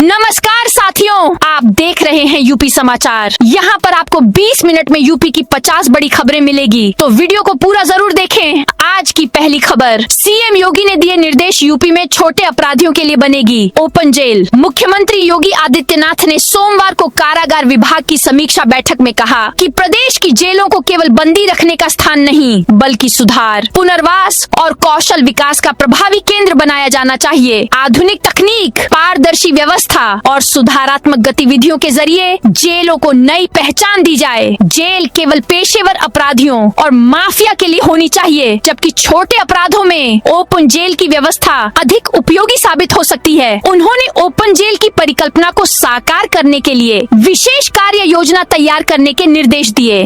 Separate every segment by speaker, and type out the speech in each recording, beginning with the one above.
Speaker 1: नमस्कार साथियों, आप देख रहे हैं यूपी समाचार। यहाँ पर आपको 20 मिनट में यूपी की 50 बड़ी खबरें मिलेगी, तो वीडियो को पूरा जरूर देखें। आज की पहली खबर, सीएम योगी ने दिए निर्देश, यूपी में छोटे अपराधियों के लिए बनेगी ओपन जेल। मुख्यमंत्री योगी आदित्यनाथ ने सोमवार को कारागार विभाग की समीक्षा बैठक में कहा कि प्रदेश की जेलों को केवल बंदी रखने का स्थान नहीं, बल्कि सुधार, पुनर्वास और कौशल विकास का प्रभावी केंद्र बनाया जाना चाहिए। आधुनिक तकनीक, पारदर्शी व्यवस्था और सुधारात्मक गतिविधियों के जरिए जेलों को नई पहचान दी जाए। जेल केवल पेशेवर अपराधियों और माफिया के लिए होनी चाहिए, जबकि छोटे अपराधों में ओपन जेल की व्यवस्था अधिक उपयोगी साबित हो सकती है। उन्होंने ओपन जेल की परिकल्पना को साकार करने के लिए विशेष कार्य योजना तैयार करने के निर्देश दिए।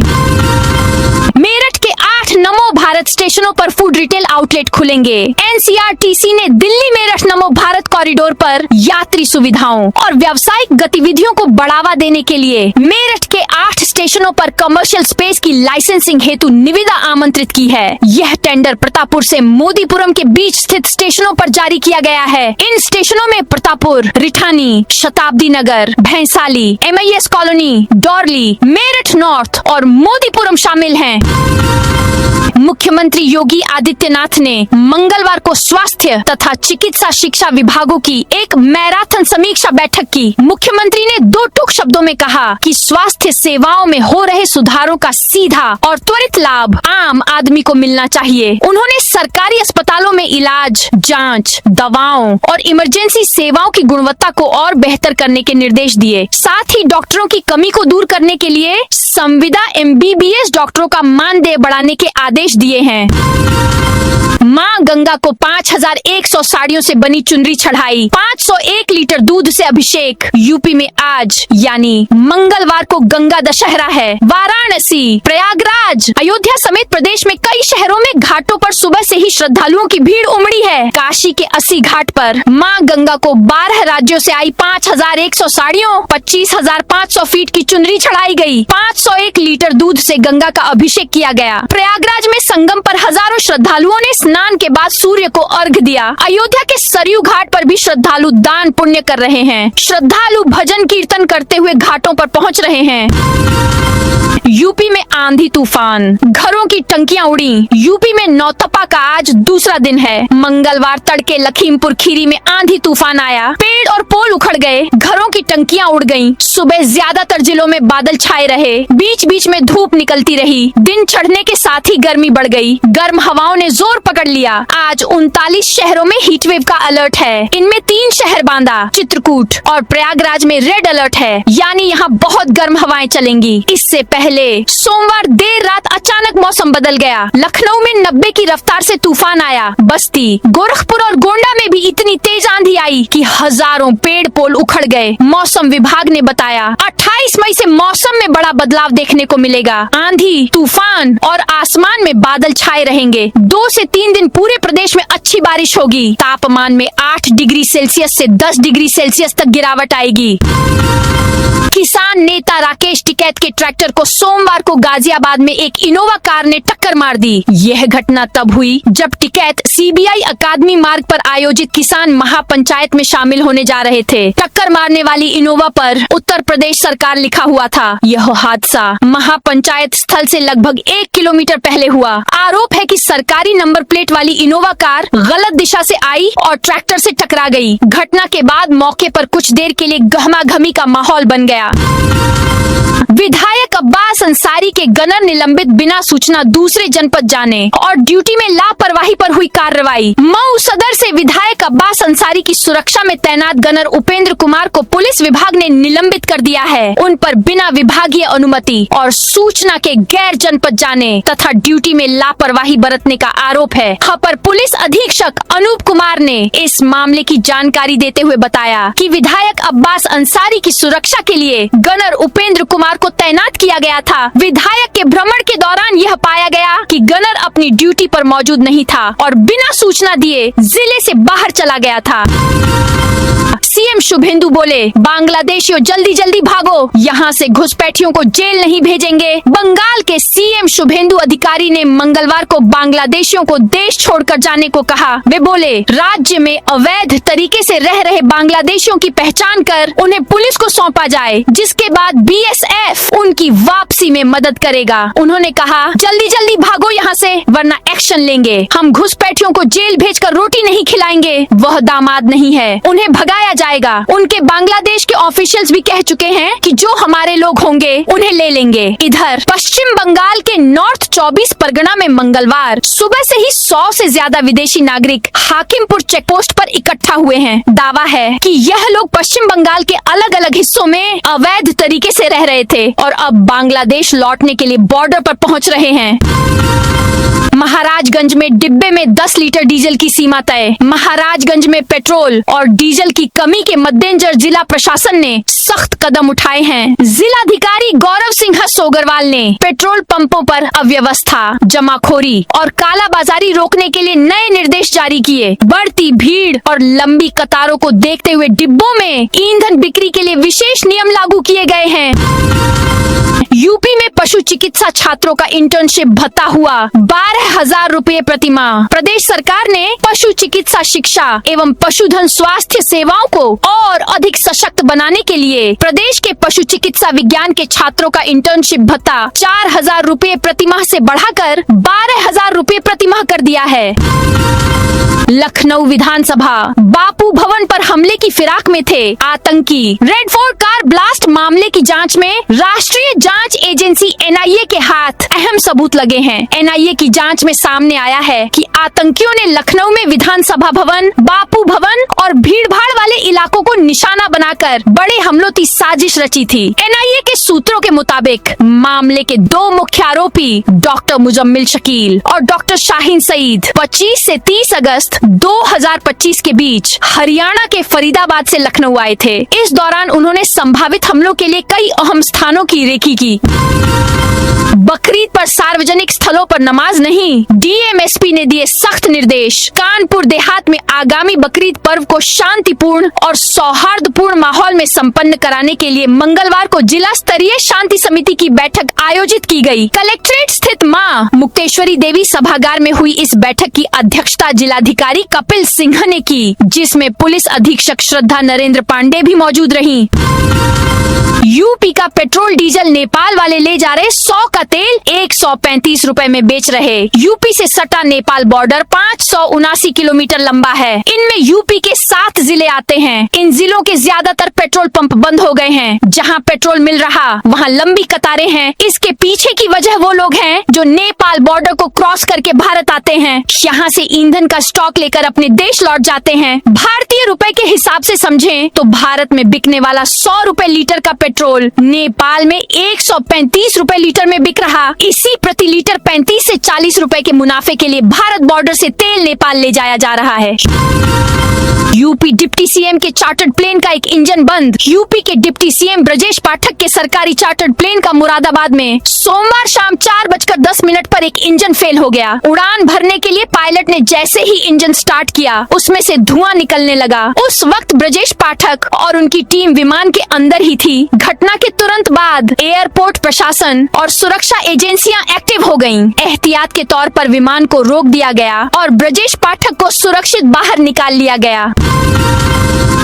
Speaker 1: मेरठ के 8 नमो भारत स्टेशनों पर फूड रिटेल आउटलेट खुलेंगे। एनसीआरटीसी ने दिल्ली मेरठ नमो भारत कॉरिडोर पर यात्री सुविधाओं और व्यावसायिक गतिविधियों को बढ़ावा देने के लिए मेरठ के 8 स्टेशनों पर कमर्शियल स्पेस की लाइसेंसिंग हेतु निविदा आमंत्रित की है। यह टेंडर प्रतापपुर से मोदीपुरम के बीच स्थित स्टेशनों पर जारी किया गया है। इन स्टेशनों में Pratappur, Rithani, Shatabdi Nagar, Bhainsali, MIS colony, Dorli, Meerut north और मोदीपुरम शामिल हैं। मुख्यमंत्री योगी आदित्यनाथ ने मंगलवार को स्वास्थ्य तथा चिकित्सा शिक्षा विभागों की एक मैराथन समीक्षा बैठक की। मुख्यमंत्री ने 2 टूक शब्दों में कहा कि स्वास्थ्य सेवाओं में हो रहे सुधारों का सीधा और त्वरित लाभ आम आदमी को मिलना चाहिए। उन्होंने सरकारी अस्पतालों में इलाज, जांच, दवाओं और इमरजेंसी सेवाओं की गुणवत्ता को और बेहतर करने के निर्देश दिए। साथ ही डॉक्टरों की कमी को दूर करने के लिए संविदा MBBS डॉक्टरों का मानदेय बढ़ाने के आदेश दिए हैं। मां गंगा को 5100 साड़ियों से बनी चुनरी चढ़ाई, 501 लीटर दूध से अभिषेक। यूपी में आज यानी मंगलवार को गंगा दशहरा है। वाराणसी, प्रयागराज, अयोध्या समेत प्रदेश में कई शहरों में घाटों पर सुबह से ही श्रद्धालुओं की भीड़ उमड़ी है। काशी के 80 घाट पर मां गंगा को 12 राज्यों से आई 5100 साड़ियों, 25,500 फीट की चुनरी चढ़ाई गई, 501 लीटर दूध से गंगा का अभिषेक किया गया। प्रयागराज में संगम पर हजारों श्रद्धालुओं ने स्नान के बाद सूर्य को अर्घ्य दिया। अयोध्या के सरयू घाट पर भी श्रद्धालु दान पुण्य कर रहे हैं। श्रद्धालु भजन कीर्तन करते हुए घाटों पर पहुंच रहे हैं। यूपी में आंधी तूफान, घरों की टंकियां उड़ी। यूपी में नौतपा का आज दूसरा दिन है। मंगलवार तड़के लखीमपुर खीरी में आंधी तूफान आया, पेड़ और पोल उखड़ गए, घरों की टंकियां उड़ गईं। सुबह ज्यादातर जिलों में बादल छाए रहे, बीच बीच में धूप निकलती रही। दिन चढ़ने के साथ ही गर्मी बढ़ गई, गर्म हवाओं ने जोर पकड़ लिया। आज 39 शहरों में हीटवेव का अलर्ट है। इनमें 3 शहर बांदा, चित्रकूट और प्रयागराज में रेड अलर्ट है, यानी यहाँ बहुत गर्म हवाएं चलेंगी। इससे पहले सोमवार देर रात अचानक मौसम बदल गया। लखनऊ में 90 की रफ्तार से तूफान आया। बस्ती, गोरखपुर और गोंडा में भी इतनी तेज आंधी आई कि हजारों पेड़ पोल उखड़ गए। मौसम विभाग ने बताया 28 मई से मौसम में बड़ा बदलाव देखने को मिलेगा। आंधी, तूफान और आसमान में बादल छाए रहेंगे। 2 से 3 दिन पूरे प्रदेश में अच्छी बारिश होगी। तापमान में 8 डिग्री सेल्सियस से 10 डिग्री सेल्सियस तक गिरावट आएगी। किसान नेता राकेश टिकैत के ट्रैक्टर को सोमवार को गाजियाबाद में एक इनोवा कार ने टक्कर मार दी। यह घटना तब हुई जब टिकैत CBI अकादमी मार्ग पर आयोजित किसान महापंचायत में शामिल होने जा रहे थे। टक्कर मारने वाली इनोवा पर उत्तर प्रदेश सरकार लिखा हुआ था। यह हादसा महापंचायत स्थल से लगभग 1 किलोमीटर पहले हुआ। आरोप है कि सरकारी नंबर प्लेट वाली इनोवा कार गलत दिशा से आई और ट्रैक्टर से टकरा गई। घटना के बाद मौके पर कुछ देर के लिए गहमागहमी का माहौल बन गया। विधायक अब्बास अंसारी के गनर निलंबित बिना सूचना दूसरे जनपद जाने और ड्यूटी में लापरवाही पर हुई कार्रवाई। मऊ सदर से विधायक अब्बास अंसारी की सुरक्षा में तैनात गनर उपेंद्र कुमार को पुलिस विभाग ने निलंबित कर दिया है। उन पर बिना विभागीय अनुमति और सूचना के गैर जनपद जाने तथा ड्यूटी में लापरवाही बरतने का आरोप है। अपर पुलिस अधीक्षक अनूप कुमार ने इस मामले की जानकारी देते हुए बताया कि विधायक अब्बास अंसारी की सुरक्षा के लिए गनर उपेंद्र कुमार को तैनात किया गया था। विधायक के भ्रमण के दौरान यह पाया गया कि गनर अपनी ड्यूटी पर मौजूद नहीं था और बिना सूचना दिए जिले से बाहर चला गया था। सीएम शुभेंदु बोले, बांग्लादेशियों जल्दी जल्दी भागो, यहाँ से घुसपैठियों को जेल नहीं भेजेंगे। बंगाल के सीएम शुभेंदु अधिकारी ने मंगलवार को बांग्लादेशियों को देश छोड़कर जाने को कहा। वे बोले, राज्य में अवैध तरीके से रह रहे बांग्लादेशियों की पहचान कर उन्हें पुलिस को सौंपा जाए, जिसके बाद बीएसएफ उनकी वापसी में मदद करेगा। उन्होंने कहा, जल्दी जल्दी भागो यहाँ से, वरना एक्शन लेंगे। हम घुसपैठियों को जेल भेजकर रोटी नहीं खिलाएंगे, वह दामाद नहीं है, उन्हें भगाया जाएगा। उनके बांग्लादेश के ऑफिशियल्स भी कह चुके हैं कि जो हमारे लोग होंगे उन्हें ले लेंगे। इधर पश्चिम बंगाल के नॉर्थ 24 परगना में मंगलवार सुबह से ही 100 से ज्यादा विदेशी नागरिक हाकिमपुर चेकपोस्ट पर इकट्ठा हुए हैं। दावा है कि यह लोग पश्चिम बंगाल के अलग अलग हिस्सों में अवैध तरीके से रह रहे थे और अब बांग्लादेश लौटने के लिए बॉर्डर पर पहुंच रहे हैं। महाराजगंज में डिब्बे में 10 लीटर डीजल की सीमा तय। महाराजगंज में पेट्रोल और डीजल की कमी के मद्देनजर जिला प्रशासन ने सख्त कदम उठाए हैं। जिलाधिकारी गौरव सिंह सोगरवाल ने पेट्रोल पंपों पर अव्यवस्था, जमाखोरी और कालाबाजारी रोकने के लिए नए निर्देश जारी किए। बढ़ती भीड़ और लंबी कतारों को देखते हुए डिब्बों में ईंधन बिक्री के लिए विशेष नियम लागू किए गए हैं। यूपी में पशु चिकित्सा छात्रों का इंटर्नशिप भत्ता हुआ 12,000 रुपए प्रति माह। प्रदेश सरकार ने पशु चिकित्सा शिक्षा एवं पशुधन स्वास्थ्य सेवाओं को और अधिक सशक्त बनाने के लिए प्रदेश के पशु चिकित्सा विज्ञान के छात्रों का इंटर्नशिप भत्ता 4,000 रुपए प्रति माह से बढ़ाकर 12,000 रुपए प्रति माह कर दिया है। लखनऊ विधानसभा, बापू भवन पर हमले की फिराक में थे आतंकी। रेड फोर्ट कार ब्लास्ट मामले की जांच में राष्ट्रीय जांच एजेंसी एनआईए के हाथ अहम सबूत लगे हैं। एनआईए की जांच में सामने आया है कि आतंकियों ने लखनऊ में विधानसभा भवन, बापू भवन और भीड़भाड़ वाले इलाकों को निशाना बनाकर बड़े हमलों की साजिश रची थी। एनआईए के सूत्रों के मुताबिक मामले के 2 मुख्य आरोपी डॉक्टर मुजम्मिल शकील और डॉक्टर शाहीन सईद 25 से 30 अगस्त 2025 के बीच हरियाणा के फरीदाबाद से लखनऊ आए थे। इस दौरान उन्होंने संभावित हमलों के लिए कई अहम स्थानों की रेकी की। बकरीद पर सार्वजनिक स्थलों पर नमाज नहीं, डीएमएसपी ने दिए सख्त निर्देश। कानपुर देहात में आगामी बकरीद पर्व को शांतिपूर्ण और सौहार्दपूर्ण माहौल में संपन्न कराने के लिए मंगलवार को जिला स्तरीय शांति समिति की बैठक आयोजित की गई। कलेक्ट्रेट स्थित मां मुक्तेश्वरी देवी सभागार में हुई इस बैठक की अध्यक्षता जिलाधिकारी कपिल सिंह ने की, जिसमें पुलिस अधीक्षक श्रद्धा नरेंद्र पांडे भी मौजूद रहीं। यूपी का पेट्रोल डीजल नेपाल वाले ले जा रहे 100 का तेल 135 रुपए में बेच रहे। यूपी से सटा नेपाल बॉर्डर 579 किलोमीटर लंबा है। इनमें यूपी के 7 जिले आते हैं। इन जिलों के ज्यादातर पेट्रोल पंप बंद हो गए हैं। जहां पेट्रोल मिल रहा वहां लंबी कतारें हैं। इसके पीछे की वजह वो लोग हैं जो नेपाल बॉर्डर को क्रॉस करके भारत आते हैं, यहाँ से ईंधन का स्टॉक लेकर अपने देश लौट जाते हैं। भारतीय रुपए के हिसाब से समझें तो भारत में बिकने वाला 100 रुपए लीटर का पेट्रोल नेपाल में 135 रुपए लीटर में बिक रहा। इसी प्रति लीटर 35 से 40 रुपए के मुनाफे के लिए भारत बॉर्डर से तेल नेपाल ले जाया जा रहा है। यूपी डिप्टी सीएम के चार्टर्ड प्लेन का एक इंजन बंद। यूपी के डिप्टी सीएम ब्रजेश पाठक के सरकारी चार्टर्ड प्लेन का मुरादाबाद में सोमवार शाम 4:10 पर एक इंजन फेल हो गया। उड़ान भरने के लिए पायलट ने जैसे ही इंजन स्टार्ट किया, उसमें से धुआं निकलने लगा। उस वक्त ब्रजेश पाठक और उनकी टीम विमान के अंदर ही थी। घटना के तुरंत बाद एयरपोर्ट प्रशासन और सुरक्षा एजेंसियां एक्टिव हो गयीं। एहतियात के तौर पर विमान को रोक दिया गया और ब्रजेश पाठक को सुरक्षित बाहर निकाल लिया गया।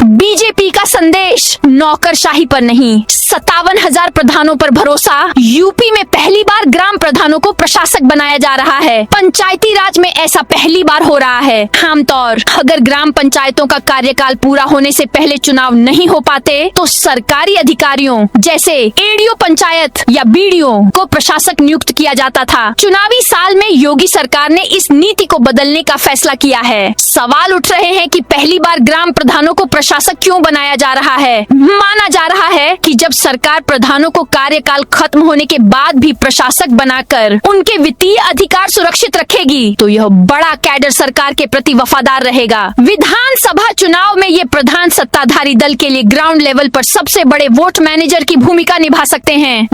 Speaker 1: बीजेपी का संदेश, नौकरशाही पर नहीं, 57,000 प्रधानों पर भरोसा। यूपी में पहली बार ग्राम प्रधानों को प्रशासक बनाया जा रहा है। पंचायती राज में ऐसा पहली बार हो रहा है। आमतौर अगर ग्राम पंचायतों का कार्यकाल पूरा होने से पहले चुनाव नहीं हो पाते तो सरकारी अधिकारियों जैसे एडीओ पंचायत या बीडीओ को प्रशासक नियुक्त किया जाता था। चुनावी साल में योगी सरकार ने इस नीति को बदलने का फैसला किया है। सवाल उठ रहे हैं कि पहली बार ग्राम प्रधानों को प्रशासक क्यों बनाया जा रहा है। माना जा रहा है कि जब सरकार प्रधानों को कार्यकाल खत्म होने के बाद भी प्रशासक बनाकर उनके वित्तीय अधिकार सुरक्षित रखेगी तो यह बड़ा कैडर सरकार के प्रति वफादार रहेगा। विधानसभा चुनाव में ये प्रधान सत्ताधारी दल के लिए ग्राउंड लेवल पर सबसे बड़े वोटमैन मैनेजर की भूमिका निभा सकते हैं।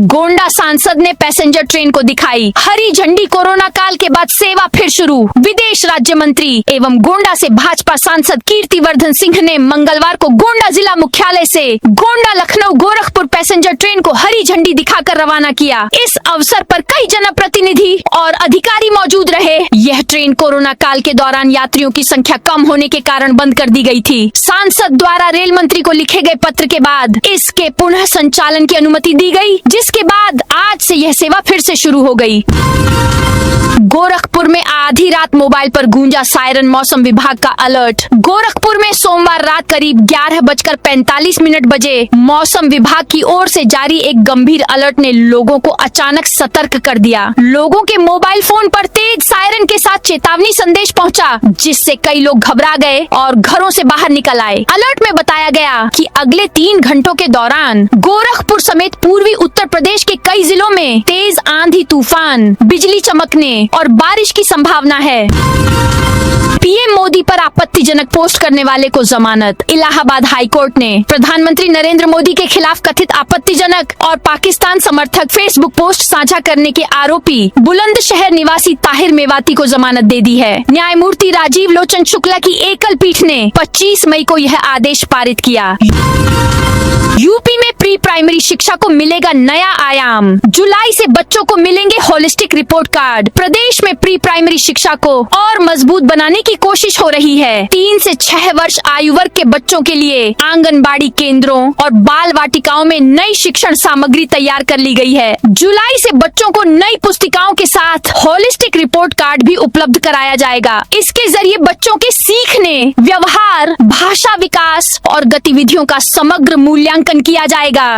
Speaker 1: गोंडा सांसद ने पैसेंजर ट्रेन को दिखाई हरी झंडी। कोरोना काल के बाद सेवा फिर शुरू। विदेश राज्य मंत्री एवं गोंडा से भाजपा सांसद कीर्तिवर्धन सिंह ने मंगलवार को गोंडा जिला मुख्यालय से गोंडा लखनऊ गोरखपुर पैसेंजर ट्रेन को हरी झंडी दिखाकर रवाना किया। इस अवसर पर कई जनप्रतिनिधि और अधिकारी मौजूद रहे। यह ट्रेन कोरोना काल के दौरान यात्रियों की संख्या कम होने के कारण बंद कर दी गई थी। सांसद द्वारा रेल मंत्री को लिखे गए पत्र के बाद इसके पुनः संचालन की अनुमति दी गई, जिसके बाद आज से यह सेवा फिर से शुरू हो गई। गोरखपुर में आधी रात मोबाइल पर गूंजा सायरन। मौसम विभाग का अलर्ट। गोरखपुर में सोमवार रात करीब 11:45 बजे मौसम विभाग की ओर से जारी एक गंभीर अलर्ट ने लोगों को अचानक सतर्क कर दिया। लोगों के मोबाइल फोन पर तेज सायरन के साथ चेतावनी संदेश पहुंचा, जिससे कई लोग घबरा गए और घरों से बाहर निकल आए। अलर्ट में बताया गया कि अगले 3 घंटों के दौरान गोरखपुर समेत पूर्वी उत्तर प्रदेश के कई जिलों में तेज आंधी, तूफान, बिजली चमकने और बारिश की संभावना है। पीएम मोदी पर आपत्तिजनक पोस्ट करने वाले को जमानत। इलाहाबाद हाईकोर्ट ने प्रधानमंत्री नरेंद्र मोदी के खिलाफ कथित आपत्तिजनक और पाकिस्तान समर्थक फेसबुक पोस्ट साझा करने के आरोपी बुलंदशहर निवासी ताहिर मेवाती को जमानत दे दी है। न्यायमूर्ति राजीव लोचन शुक्ला की एकल पीठ ने 25 मई को यह आदेश पारित किया। यूपी में प्री प्राइमरी शिक्षा को मिलेगा नया आयाम। जुलाई से बच्चों को मिलेंगे होलिस्टिक रिपोर्ट कार्ड। प्रदेश में प्री प्राइमरी शिक्षा को और मजबूत बनाने की कोशिश हो रही है। 3 से 6 वर्ष आयु वर्ग के बच्चों के लिए आंगनबाड़ी केंद्रों और बाल वाटिकाओं में नई शिक्षण सामग्री तैयार कर ली गई है। जुलाई से बच्चों को नई पुस्तिकाओं के साथ होलिस्टिक रिपोर्ट कार्ड भी उपलब्ध कराया जाएगा। इसके जरिए बच्चों के सीखने, व्यवहार, भाषा विकास और गतिविधियों का समग्र मूल्यांकन किया जाएगा।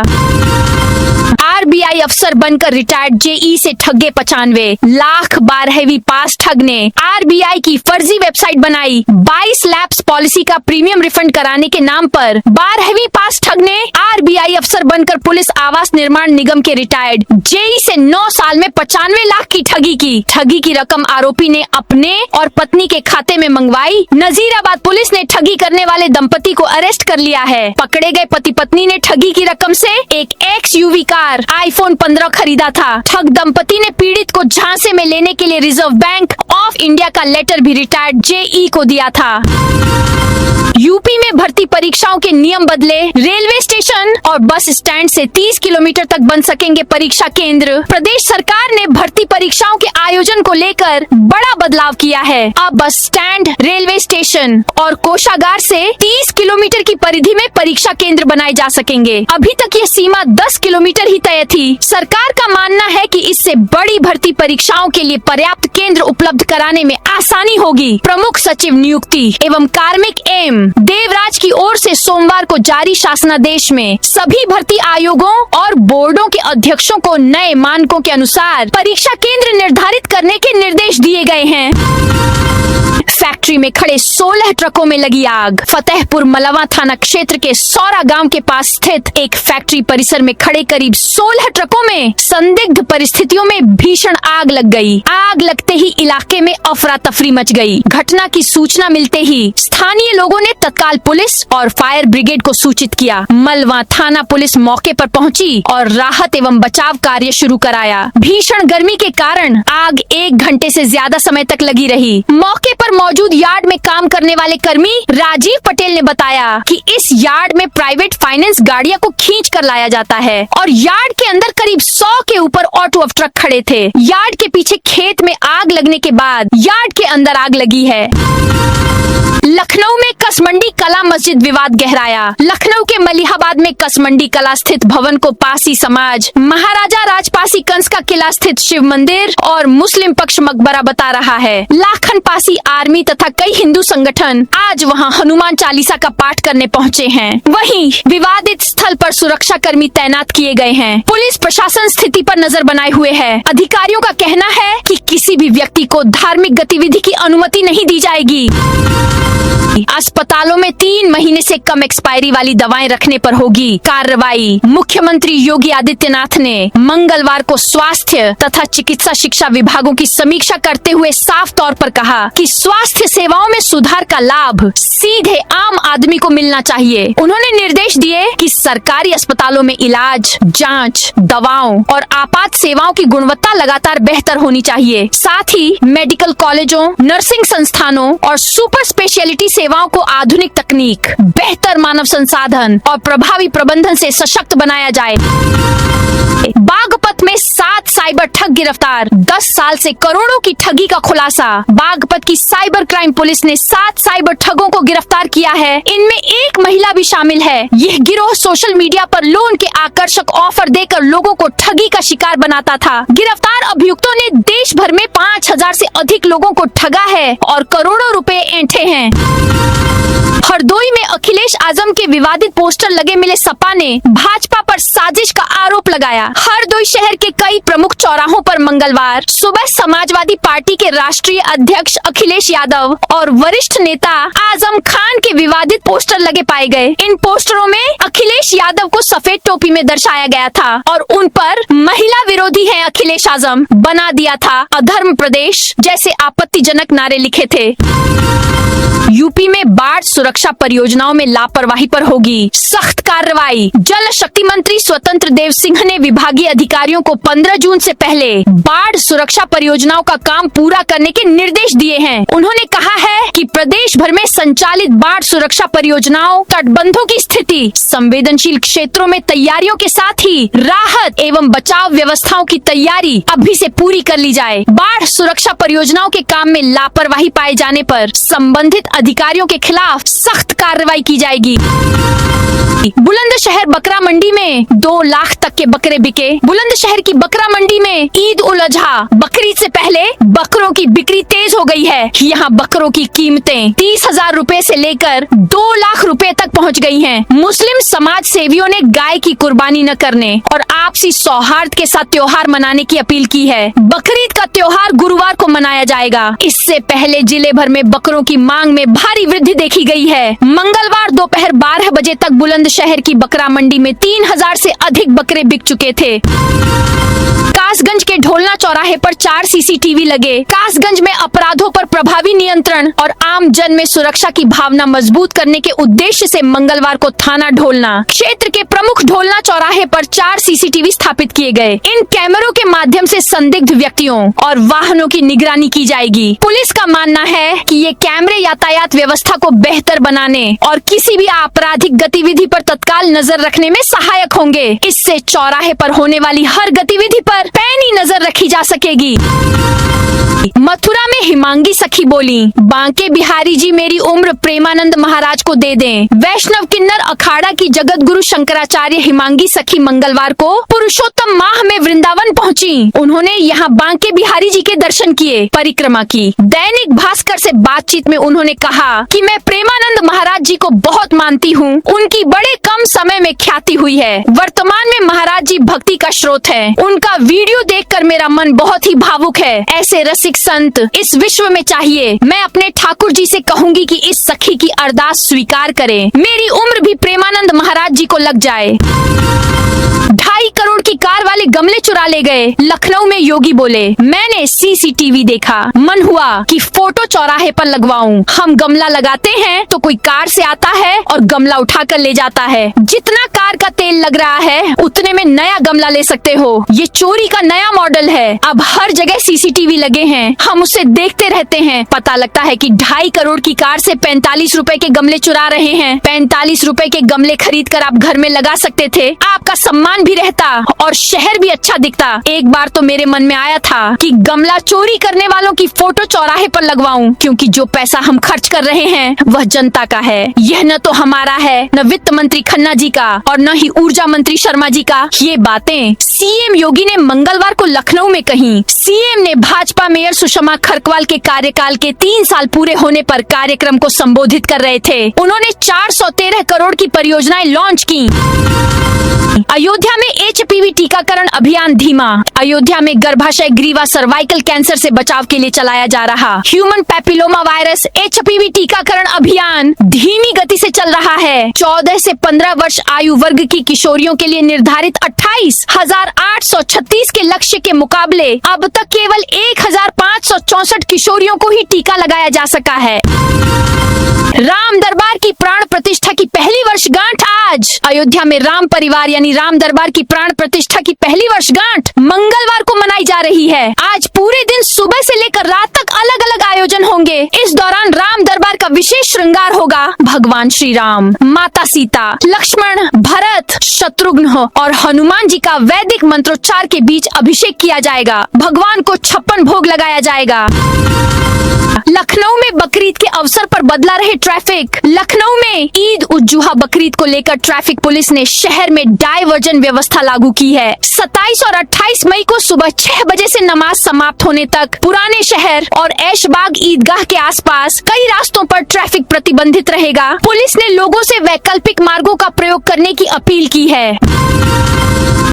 Speaker 1: आरबीआई अफसर बनकर रिटायर्ड जेई से ठगे 95 लाख। 12वीं पास ठग ने आरबीआई की फर्जी वेबसाइट बनाई। 22 लैप्स पॉलिसी का प्रीमियम रिफंड कराने के नाम पर 12वीं पास ठग ने आरबीआई अफसर बनकर पुलिस आवास निर्माण निगम के रिटायर्ड जेई से 9 साल में 95 लाख की ठगी की। ठगी की रकम आरोपी ने अपने और पत्नी के खाते में मंगवाई। नजीराबाद पुलिस ने ठगी करने वाले दंपति को अरेस्ट कर लिया है। पकड़े गए पति पत्नी ने ठगी की रकम से एक XUV कार iPhone 15 खरीदा था। ठग दंपति ने पीड़ित को झांसे में लेने के लिए रिजर्व बैंक ऑफ इंडिया का लेटर भी रिटायर्ड जेई को दिया था। यूपी में भर्ती परीक्षाओं के नियम बदले। रेलवे स्टेशन और बस स्टैंड से 30 किलोमीटर तक बन सकेंगे परीक्षा केंद्र। प्रदेश सरकार ने भर्ती परीक्षाओं के आयोजन को लेकर बड़ा बदलाव किया है। अब बस स्टैंड, रेलवे स्टेशन और कोषागार से 30 किलोमीटर की परिधि में परीक्षा केंद्र बनाए जा सकेंगे। अभी तक यह सीमा 10 किलोमीटर ही तय थी। सरकार का मानना है कि इससे बड़ी भर्ती परीक्षाओं के लिए पर्याप्त केंद्र उपलब्ध कराने में आसानी होगी। प्रमुख सचिव नियुक्ति एवं कार्मिक एम देवराज की ओर से सोमवार को जारी शासनादेश में सभी भर्ती आयोगों और बोर्डों के अध्यक्षों को नए मानकों के अनुसार परीक्षा केंद्र निर्धारित करने के निर्देश दिए गए हैं। फैक्ट्री में खड़े 16 ट्रकों में लगी आग। फतेहपुर मलवा थाना क्षेत्र के सौरा गांव के पास स्थित एक फैक्ट्री परिसर में खड़े करीब 16 ट्रकों में संदिग्ध परिस्थितियों में भीषण आग लग गई। आग लगते ही इलाके में अफरा तफरी मच गई। घटना की सूचना मिलते ही स्थानीय लोगों ने तत्काल पुलिस और फायर ब्रिगेड को सूचित किया। मलवा थाना पुलिस मौके पर पहुंची और राहत एवं बचाव कार्य शुरू कराया। भीषण गर्मी के कारण आग 1 घंटे से ज्यादा समय तक लगी रही। मौके पर मौजूद यार्ड में काम करने वाले कर्मी राजीव पटेल ने बताया कि इस यार्ड में प्राइवेट फाइनेंस गाड़ियों को खींच कर लाया जाता है और यार्ड के अंदर करीब 100 के ऊपर ऑटो अब ट्रक खड़े थे। यार्ड के पीछे खेत में आग लगने के बाद यार्ड के अंदर आग लगी है। लखनऊ में कसमंडी कला मस्जिद विवाद गहराया। लखनऊ के मलिहाबाद में कसमंडी कला स्थित भवन को पासी समाज महाराजा राजपासी कंस का किला स्थित शिव मंदिर और मुस्लिम पक्ष मकबरा बता रहा है। लाखन पासी आर्मी तथा कई हिंदू संगठन आज वहां हनुमान चालीसा का पाठ करने पहुंचे हैं। वहीं विवादित स्थल पर सुरक्षा कर्मी तैनात किए गए हैं। पुलिस प्रशासन स्थिति पर नजर बनाए हुए है। अधिकारियों का कहना है कि किसी भी व्यक्ति को धार्मिक गतिविधि की अनुमति नहीं दी जाएगी। अस्पतालों में 3 महीने से कम एक्सपायरी वाली दवाएं रखने पर होगी कार्रवाई। मुख्यमंत्री योगी आदित्यनाथ ने मंगलवार को स्वास्थ्य तथा चिकित्सा शिक्षा विभागों की समीक्षा करते हुए साफ तौर पर कहा कि स्वास्थ्य सेवाओं में सुधार का लाभ सीधे आम आदमी को मिलना चाहिए। उन्होंने निर्देश दिए कि सरकारी अस्पतालों में इलाज, जांच, दवाओं और आपात सेवाओं की गुणवत्ता लगातार बेहतर होनी चाहिए। साथ ही मेडिकल कॉलेजों, नर्सिंग संस्थानों और सुपर स्पेशलिटी सेवाओं को आधुनिक तकनीक, बेहतर मानव संसाधन और प्रभावी प्रबंधन से सशक्त बनाया जाए। बागपत में 7 साइबर ठग गिरफ्तार, 10 साल से करोड़ों की ठगी का खुलासा। बागपत की साइबर क्राइम पुलिस ने 7 साइबर ठगों को गिरफ्तार किया है। इनमें एक महिला भी शामिल है। यह गिरोह सोशल मीडिया पर लोन के आकर्षक ऑफर देकर लोगों को ठगी का शिकार बनाता था। गिरफ्तार अभियुक्तों ने देश भर में 5000 से अधिक लोगों को ठगा है और करोड़ों रुपए ऐंठे हैं। हरदोई में अखिलेश आजम के विवादित पोस्टर लगे मिले सपा ने भाजपा पर साजिश का आरोप लगाया। हरदोई शहर के कई प्रमुख चौराहों पर मंगलवार सुबह समाजवादी पार्टी के राष्ट्रीय अध्यक्ष अखिलेश यादव और वरिष्ठ नेता आजम खान के विवादित पोस्टर लगे पाए गए। इन पोस्टरों में अखिलेश यादव को सफेद टोपी में दर्शाया गया था और उन पर महिला विरोधी है अखिलेश आजम बना दिया था, अधर्म प्रदेश जैसे आपत्तिजनक नारे लिखे थे। यूपी में बाढ़ सुरक्षा परियोजनाओं में लापरवाही पर होगी सख्त कार्रवाई। जल शक्ति मंत्री स्वतंत्र देव सिंह ने विभागीय अधिकारियों को 15 जून से पहले बाढ़ सुरक्षा परियोजनाओं का काम पूरा करने के निर्देश दिए हैं। उन्होंने कहा है कि प्रदेश भर में संचालित बाढ़ सुरक्षा परियोजनाओं, तटबंधों की स्थिति, संवेदनशील क्षेत्रों में तैयारियों के साथ ही राहत एवं बचाव व्यवस्थाओं की तैयारी अभी से पूरी कर ली जाए। बाढ़ सुरक्षा परियोजनाओं के काम में लापरवाही पाए जाने पर संबंधित अधिकारियों के खिलाफ सख्त कार्रवाई की जाएगी। बुलंदशहर बकरा मंडी में 2 लाख तक के बकरे बिके। बुलंदशहर की बकरा मंडी में ईद उल अजहा बकरीद से पहले बकरों की बिक्री तेज हो गई है। यहाँ बकरों की कीमतें 30,000 रुपए से लेकर 2 लाख रुपए तक पहुँच गई हैं। मुस्लिम समाज सेवियों ने गाय की कुर्बानी न करने और आपसी सौहार्द के साथ त्योहार मनाने की अपील की है। बकरीद का त्योहार गुरुवार को मनाया जाएगा। इससे पहले जिले भर में बकरों की मांग में भारी वृद्धि देखी गई है। मंगलवार दोपहर 12 बजे तक बुलंदशहर की बकरा मंडी में 3000 से अधिक बकरे बिक चुके थे। कासगंज के ढोलना चौराहे पर 4 सीसीटीवी लगे। कासगंज में अपराधों पर प्रभावी नियंत्रण और आम जन में सुरक्षा की भावना मजबूत करने के उद्देश्य से मंगलवार को थाना ढोलना क्षेत्र के प्रमुख ढोलना चौराहे पर 4 सीसीटीवी स्थापित किए गए। इन कैमरों के माध्यम से संदिग्ध व्यक्तियों और वाहनों की निगरानी की जाएगी। पुलिस का मानना है कि ये कैमरे यातायात व्यवस्था को बेहतर बनाने और किसी भी आपराधिक गतिविधि पर तत्काल नजर रखने में सहायक होंगे। इससे चौराहे पर होने वाली हर गतिविधि पर पैनी नजर रखी जा सकेगी। मथुरा में हिमांगी सखी बोली, बांके बिहारी जी मेरी उम्र प्रेमानंद महाराज को दे दें। वैष्णव किन्नर अखाड़ा की जगत गुरु शंकराचार्य हिमांगी सखी मंगलवार को पुरुषोत्तम माह में वृंदावन पहुंची। उन्होंने यहाँ बांके बिहारी जी के दर्शन किए, परिक्रमा की। दैनिक भास्कर से बातचीत में उन्होंने कहा कि मैं प्रेमानंद महाराज जी को बहुत मानती हूँ। उनकी बड़े कम समय में ख्याति हुई है। वर्तमान में महाराज जी भक्ति का स्रोत है। उनका वीडियो देखकर मेरा मन बहुत ही भावुक है। ऐसे रसिक संत इस विश्व में चाहिए। मैं अपने ठाकुर जी से कहूंगी कि इस सखी की अरदास स्वीकार करें। मेरी उम्र भी प्रेमानंद महाराज जी को लग जाए। 2.5 करोड़ की कार वाले गमले चुरा ले गए। लखनऊ में योगी बोले, मैंने सीसीटीवी देखा, मन हुआ कि फोटो चौराहे पर लगवाऊं। हम गमला लगाते हैं तो कोई कार से आता है और गमला उठाकर ले जाता है। जितना कार का तेल लग रहा है उतने में नया गमला ले सकते हो। ये चोरी का नया मॉडल है। अब हर जगह सीसीटीवी लगे हैं। हम उसे देखते रहते हैं। पता लगता है कि 2.5 करोड़ की कार से 45 रुपए के गमले चुरा रहे हैं। 45 रुपए के गमले खरीद कर आप घर में लगा सकते थे। आपका सम्मान भी रहता और शहर भी अच्छा दिखता। एक बार तो मेरे मन में आया था कि गमला चोरी करने वालों की फोटो चौराहे पर लगवाऊं, क्योंकि जो पैसा हम खर्च कर रहे हैं वह जनता का है। यह न तो हमारा है, न वित्त मंत्री खन्ना जी का और न ही ऊर्जा मंत्री शर्मा जी का। ये बातें सीएम योगी ने मंगलवार को लखनऊ में कही। सीएम ने भाजपा मेयर सुषमा खरकवाल के कार्यकाल के 3 साल पूरे होने पर कार्यक्रम को संबोधित कर रहे थे। उन्होंने 413 करोड़ की परियोजनाएं लॉन्च की। अयोध्या में एचपीवी टीकाकरण अभियान धीमा। अयोध्या में गर्भाशय ग्रीवा सर्वाइकल कैंसर से बचाव के लिए चलाया जा रहा ह्यूमन पैपिलोमा वायरस एचपीवी टीकाकरण अभियान धीमी गति से चल रहा है। 14 से 15 वर्ष आयु वर्ग की किशोरियों के लिए निर्धारित 28,836 के लक्ष्य के मुकाबले अब तक केवल 1,564 किशोरियों को ही टीका लगाया जा सका है। राम दरबार की प्राण प्रतिष्ठा की पहली वर्षगांठ आज। अयोध्या में राम परिवार यानी राम दरबार की प्राण प्रतिष्ठा की पहली वर्षगांठ मंगलवार को मनाई जा रही है। आज पूरे दिन सुबह से लेकर रात तक अलग अलग आयोजन होंगे। इस दौरान राम दरबार का विशेष श्रृंगार होगा। भगवान श्री राम, माता सीता, लक्ष्मण, भरत, शत्रुघ्न और हनुमान जी का वैदिक मंत्रोच्चार के बीच अभिषेक किया जाएगा। भगवान को 56 भोग लगाया जाएगा। लखनऊ में बकरीद के अवसर पर बदला रहे ट्रैफिक। लखनऊ में ईद उल जुहा बकरीद को लेकर ट्रैफिक पुलिस ने शहर में डायवर्जन व्यवस्था लागू की है। 27 और 28 मई को सुबह 6 बजे से नमाज समाप्त होने तक पुराने शहर और ऐशबाग ईदगाह के आसपास कई रास्तों पर ट्रैफिक प्रतिबंधित रहेगा। पुलिस ने लोगों से वैकल्पिक मार्गों का प्रयोग करने की अपील की है।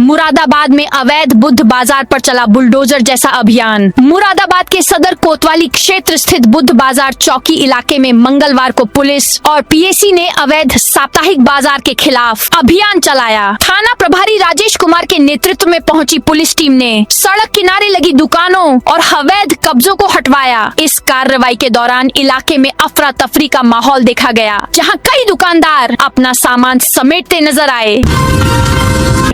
Speaker 1: मुरादाबाद में अवैध बुद्ध बाजार पर चला बुलडोजर जैसा अभियान। मुरादाबाद के सदर कोतवाली क्षेत्र स्थित बुद्ध बाजार चौकी इलाके में मंगलवार को पुलिस और पीएसी ने अवैध साप्ताहिक बाजार के खिलाफ अभियान चलाया। थाना प्रभारी राजेश कुमार के नेतृत्व में पहुंची पुलिस टीम ने सड़क किनारे लगी दुकानों और अवैध कब्जों को हटवाया। इस कार्रवाई के दौरान इलाके में अफरा तफरी का माहौल देखा गया, जहां कई दुकानदार अपना सामान समेटते नजर आए।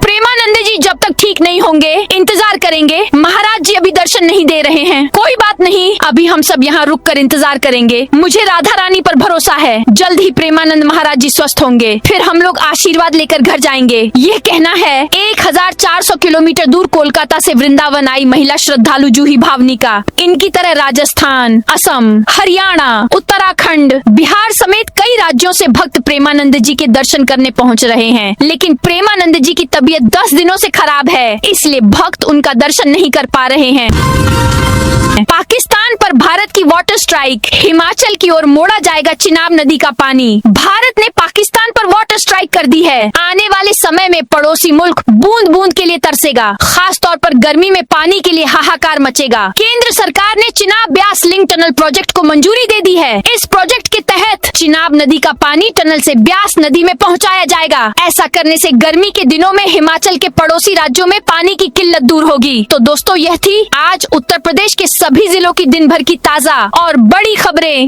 Speaker 1: प्रेमानंद जी जब तक ठीक नहीं होंगे इंतजार करेंगे। महाराज जी अभी दर्शन नहीं दे रहे हैं। कोई बात नहीं, अभी हम सब यहाँ रुक कर इंतजार करेंगे। मुझे राधा रानी पर भरोसा है, जल्द ही प्रेमानंद महाराज जी स्वस्थ होंगे, फिर हम लोग आशीर्वाद लेकर घर जाएंगे। ये कहना है 1400 किलोमीटर दूर कोलकाता से वृंदावन आई महिला श्रद्धालु जूही भावनी का। इनकी तरह राजस्थान, असम, हरियाणा, उत्तराखंड, बिहार समेत कई राज्यों से भक्त प्रेमानंद जी के दर्शन करने पहुँच रहे हैं, लेकिन प्रेमानंद जी की तबीयत 10 दिनों से खराब है, इसलिए भक्त उनका दर्शन नहीं कर पा रहे हैं। पाकिस्तान पर भारत की वाटर स्ट्राइक। हिमाचल की ओर मोड़ा जाएगा चिनाब नदी का पानी। भारत ने पाकिस्तान पर वाटर स्ट्राइक कर दी है। आने वाले समय में पड़ोसी मुल्क बूंद बूंद के लिए तरसेगा। खास तौर पर गर्मी में पानी के लिए हाहाकार मचेगा। केंद्र सरकार ने Chenab Beas link tunnel project को मंजूरी दे दी है। इस प्रोजेक्ट के तहत चिनाब नदी का पानी टनल से ब्यास नदी में पहुँचाया जाएगा। ऐसा करने से गर्मी के दिनों में हिमाचल के पड़ोसी राज्यों में पानी की किल्लत दूर होगी। तो दोस्तों, यह थी आज उत्तर प्रदेश के सभी जिलों की दिन भर की ताजा और बड़ी खबरें।